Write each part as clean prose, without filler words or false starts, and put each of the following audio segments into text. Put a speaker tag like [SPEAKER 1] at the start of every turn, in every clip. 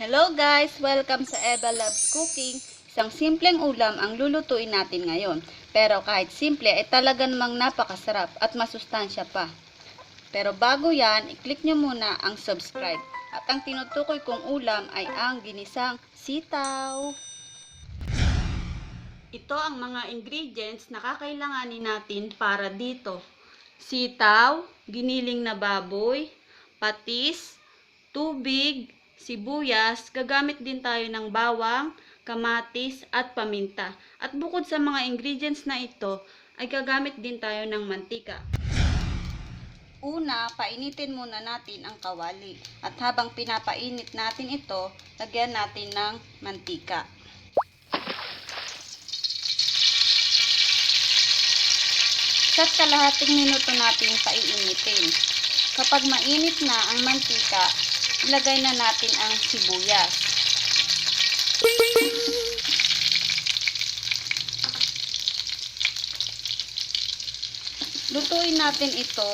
[SPEAKER 1] Hello guys! Welcome sa Eva Loves Cooking. Isang simpleng ulam ang lulutuin natin ngayon. Pero kahit simple ay talaga namang napakasarap at masustansya pa. Pero bago yan, i-click nyo muna ang subscribe. At ang tinutukoy kong ulam ay ang ginisang sitaw. Ito ang mga ingredients na kakailanganin natin para dito. Sitaw, giniling na baboy, patis, tubig, sibuyas, gagamit din tayo ng bawang, kamatis at paminta. At bukod sa mga ingredients na ito, ay gagamit din tayo ng mantika. Una, painitin muna natin ang kawali. At habang pinapainit natin ito, lagyan natin ng mantika. Sa kalahating minuto natin paiinitin. Kapag mainit na ang mantika, ilagay na natin ang sibuyas. Lutuin natin ito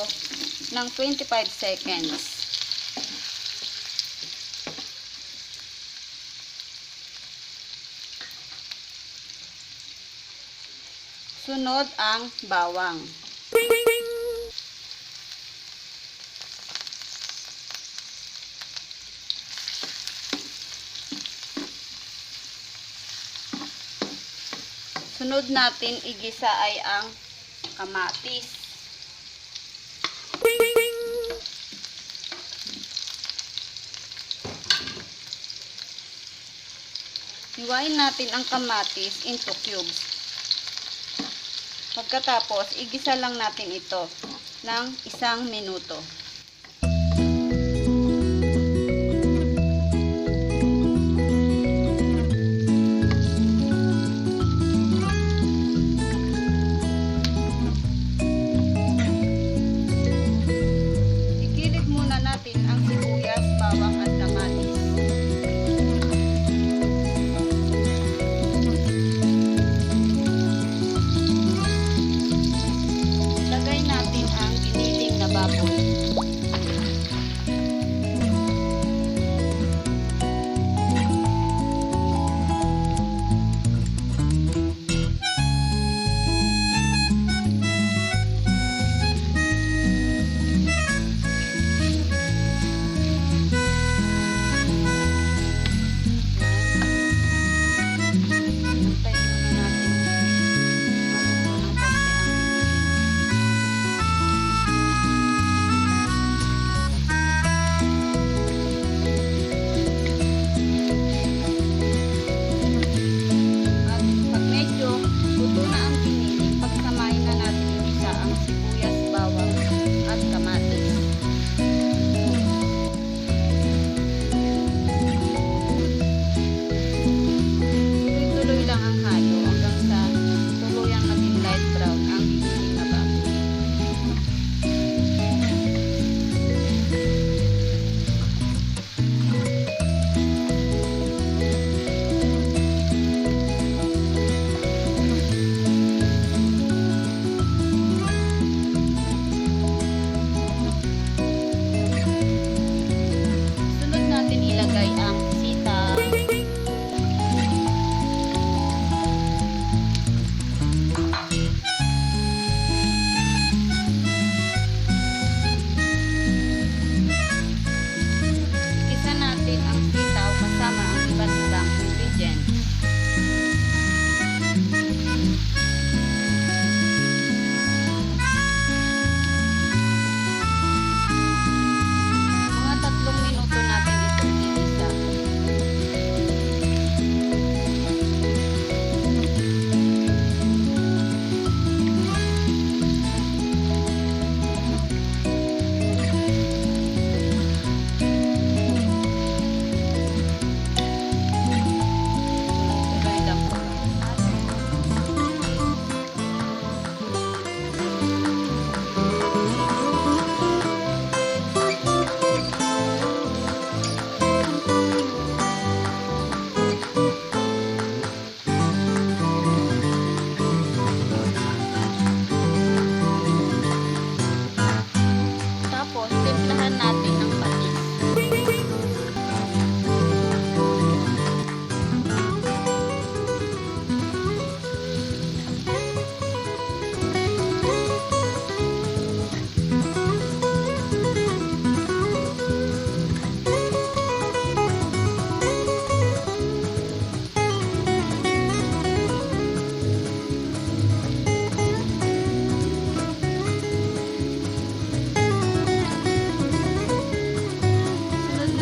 [SPEAKER 1] ng 25 seconds. Sunod ang bawang. Sunod natin igisa ay ang kamatis. Hiwain natin ang kamatis into cubes. Pagkatapos, igisa lang natin ito ng 1 minuto. Igilig muna natin ang sibuyas, bawang at kamatis. Baboy.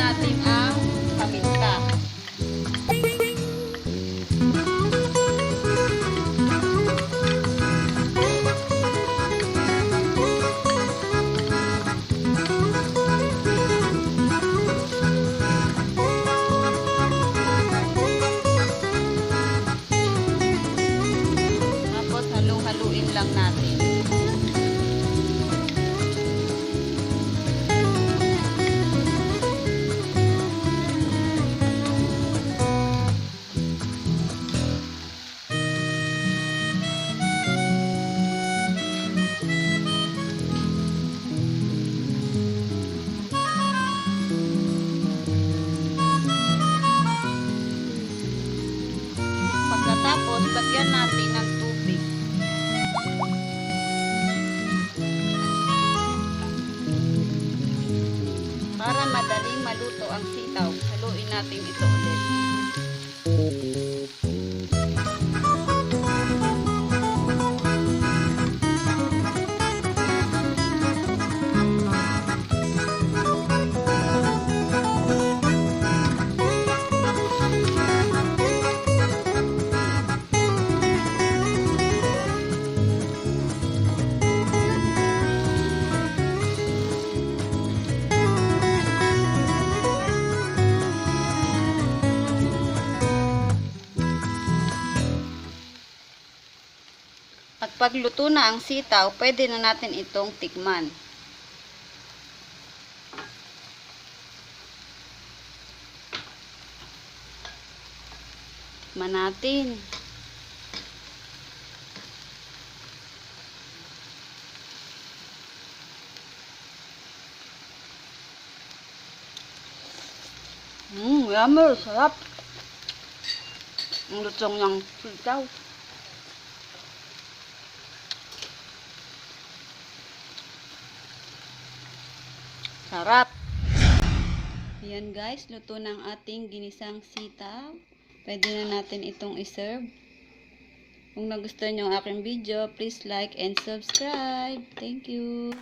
[SPEAKER 1] natin ang paminta. Tapos haluin lang natin. Pagkatapos, lagyan natin ng tubig. Para madaling maluto ang sitaw, haluin natin ito ulit. At pagluto na ang sitaw, pwede na natin itong tikman. Tikman natin. Yummy, sarap. Ang lutong ng sitaw. Sarap. Ayan guys, luto ng ating ginisang sitaw. Pwede na natin itong iserve. Kung nagustuhan nyo ang aking video, please like and subscribe. Thank you.